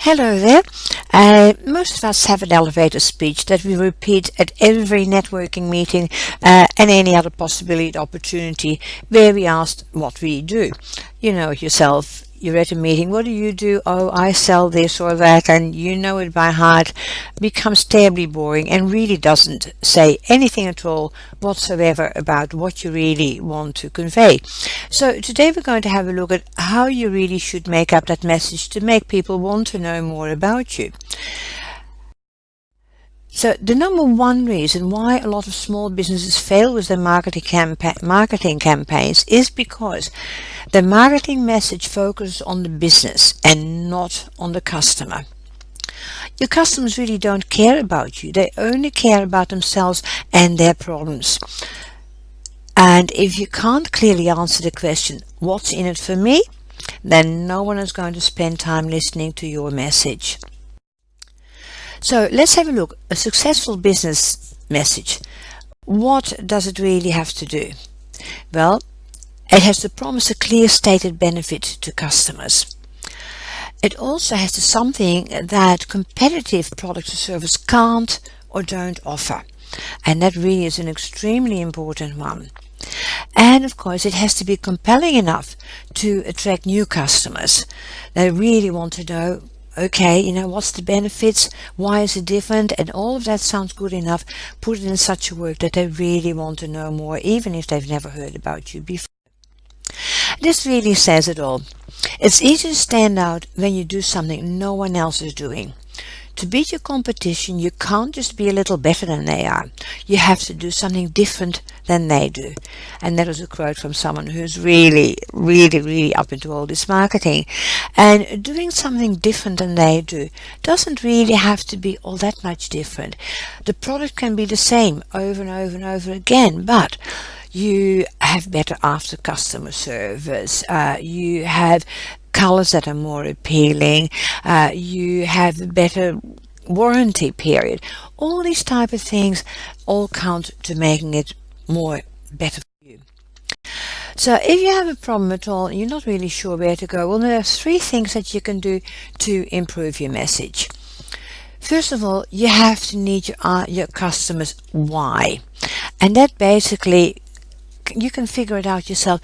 Hello there. Most of us have an elevator speech that we repeat at every networking meeting and any other possibility opportunity where we ask what we do. You know it yourself. You're at a meeting. What do you do? Oh, I sell this or that, and you know it by heart. Becomes terribly boring and really doesn't say anything at all whatsoever about what you really want to convey. So today we're going to have a look at how you really should make up that message to make people want to know more about you. So the number one reason why a lot of small businesses fail with their marketing campaigns is because the marketing message focuses on the business and not on the customer. Your customers really don't care about you. They only care about themselves and their problems. And if you can't clearly answer the question, what's in it for me? Then no one is going to spend time listening to your message. So let's have a look. A successful business message. What does it really have to do? Well, it has to promise a clear stated benefit to customers. It also has to something that competitive products or service can't or don't offer. And that really is an extremely important one. And of course it has to be compelling enough to attract new customers. They really want to know, okay, what's the benefits, why is it different, and all of that sounds good enough. Put it in such a word that they really want to know more, even if they've never heard about you before. This really says it all. It's easy to stand out when you do something no one else is doing. To beat your competition, you can't just be a little better than they are. You have to do something different than they do. And that is a quote from someone who's really up into all this marketing. And doing something different than they do doesn't really have to be all that much different. The product can be the same over and over and over again, but you have better after customer service. You have colors that are more appealing, you have a better warranty period. All these type of things all count to making it better for you. So if you have a problem at all and you're not really sure where to go, well, there are three things that you can do to improve your message. First of all, you have to need your customers' why, and that basically you can figure it out yourself.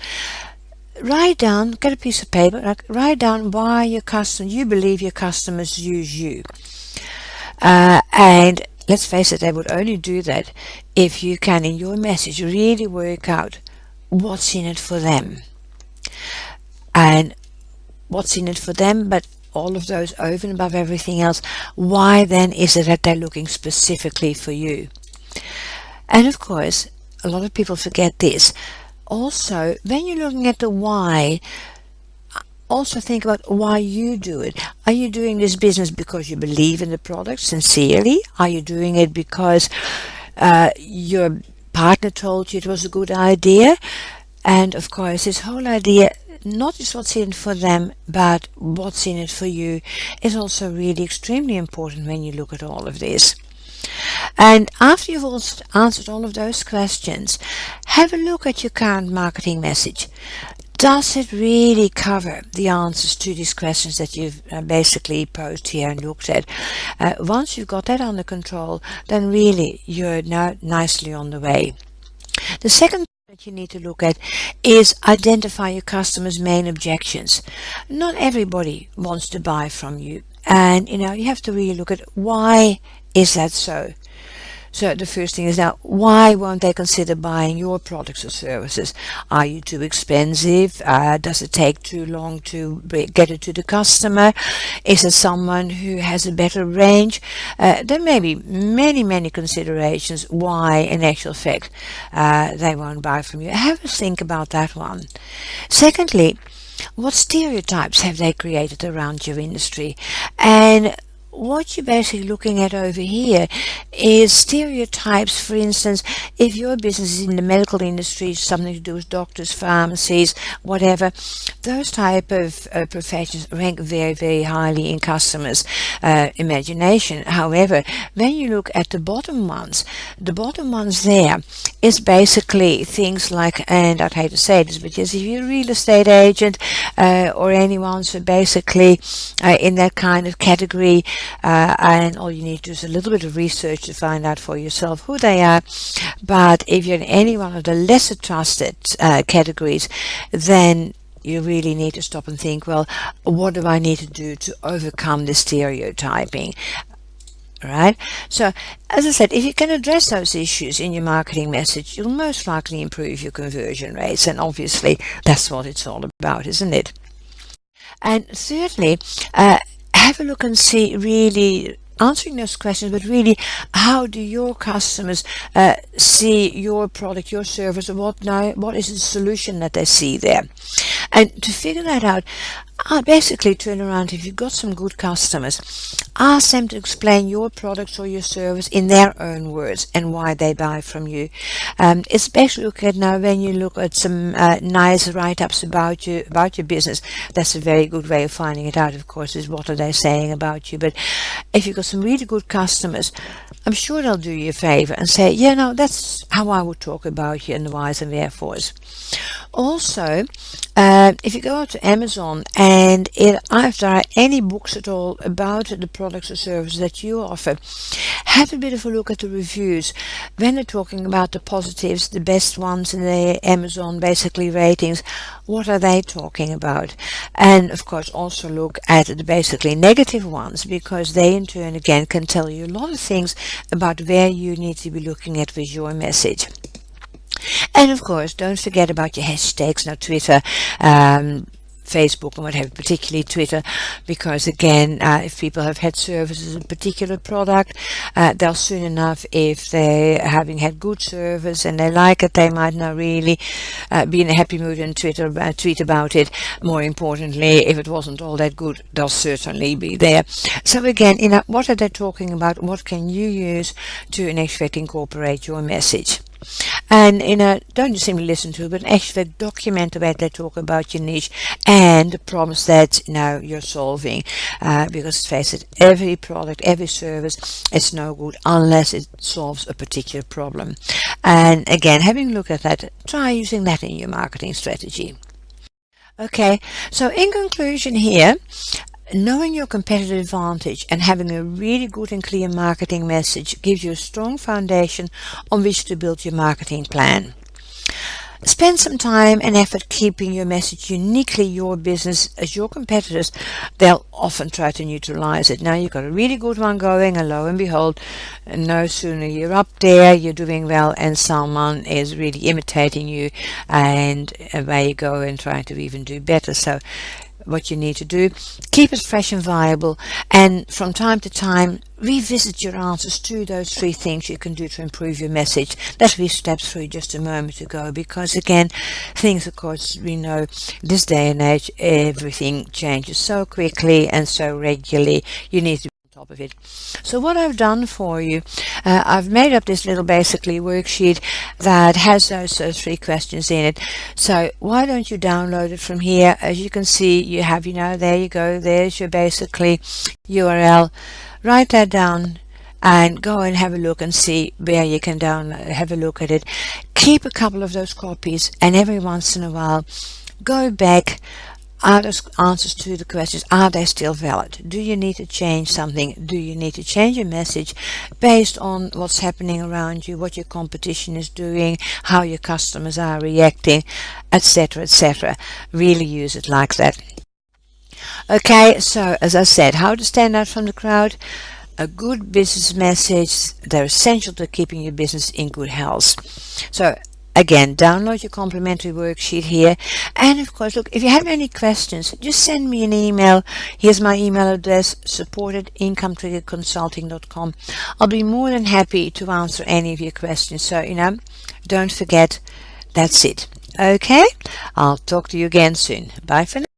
Write down, get a piece of paper, write down why you believe your customers use you. And let's face it, they would only do that if you can, in your message, really work out what's in it for them. And what's in it for them, but all of those over and above everything else, why then is it that they're looking specifically for you? And of course, a lot of people forget this. Also, when you're looking at the why, also think about why you do it. Are you doing this business because you believe in the product sincerely? Are you doing it because your partner told you it was a good idea? And of course, this whole idea, not just what's in it for them, but what's in it for you, is also really extremely important when you look at all of this. And after you've answered all of those questions, have a look at your current marketing message. Does it really cover the answers to these questions that you've basically posed here and looked at? Once you've got that under control, then really you're now nicely on the way. The second thing that you need to look at is identify your customers' main objections. Not everybody wants to buy from you, and you have to really look at why is that so. So the first thing is, now, why won't they consider buying your products or services? Are you too expensive? Does it take too long to get it to the customer? Is it someone who has a better range? There may be many considerations why in actual fact they won't buy from you. Have a think about that one. Secondly, what stereotypes have they created around your industry? And what you're basically looking at over here is stereotypes. For instance, if your business is in the medical industry, something to do with doctors, pharmacies, whatever, those type of professions rank very, very highly in customers' imagination. However, when you look at the bottom ones there is basically things like, and I'd hate to say this, but yes, if you're a real estate agent or anyone, so basically in that kind of category, and all you need to do is a little bit of research to find out for yourself who they are. But if you're in any one of the lesser trusted categories, then you really need to stop and think, well, what do I need to do to overcome the stereotyping? Right? So, as I said, if you can address those issues in your marketing message, you'll most likely improve your conversion rates, and obviously that's what it's all about, isn't it? And thirdly, have a look and see, really answering those questions, but really, how do your customers see your product, your service, or what is the solution that they see there? And to figure that out, I basically turn around. If you've got some good customers, ask them to explain your products or your service in their own words and why they buy from you. Especially look at now when you look at some nice write-ups about your business. That's a very good way of finding it out, of course, is what are they saying about you. But if you've got some really good customers, I'm sure they'll do you a favor and say, yeah, no, that's how I would talk about you and the whys and wherefores. Also, if you go out to Amazon and if there are any books at all about the products or services that you offer, have a bit of a look at the reviews. When they're talking about the positives, the best ones in the Amazon basically ratings, what are they talking about? And of course also look at the basically negative ones, because they in turn again can tell you a lot of things about where you need to be looking at with your message. And of course, don't forget about your hashtags, now Twitter, Facebook and whatever, particularly Twitter, because again, if people have had services, a particular product, they'll soon enough, if they're having had good service and they like it, they might now really be in a happy mood and tweet about it. More importantly, if it wasn't all that good, they'll certainly be there. So again, what are they talking about? What can you use to in effect incorporate your message? And don't just simply listen to it, but actually document where they talk about your niche and the problems that you're solving. Because face it, every product, every service is no good unless it solves a particular problem. And again, having a look at that, try using that in your marketing strategy. Okay, so in conclusion here, knowing your competitive advantage and having a really good and clear marketing message gives you a strong foundation on which to build your marketing plan. Spend some time and effort keeping your message uniquely your business, as your competitors, they'll often try to neutralize it. Now you've got a really good one going, and lo and behold, no sooner you're up there, you're doing well, and someone is really imitating you, and away you go and trying to even do better. So what you need to do, keep it fresh and viable, and from time to time revisit your answers to those 3 things you can do to improve your message that we stepped through just a moment ago. Because again, things, of course, we know this day and age, everything changes so quickly and so regularly. You need to top of it. So what I've done for you, I've made up this little basically worksheet that has those 3 questions in it. So why don't you download it from here? As you can see, you have, there you go, there's your basically URL. Write that down and go and have a look and see where you can have a look at it. Keep a couple of those copies, and every once in a while go back. Are those answers to the questions, are they still valid? Do you need to change something? Do you need to change your message based on what's happening around you, what your competition is doing, how your customers are reacting, etc., etc.? Really use it like that. Okay, so as I said, how to stand out from the crowd? A good business message, they're essential to keeping your business in good health. So again, download your complimentary worksheet here. And of course, look, if you have any questions, just send me an email. Here's my email address, support@incometriggerconsulting.com. I'll be more than happy to answer any of your questions. So, don't forget, that's it. Okay, I'll talk to you again soon. Bye for now.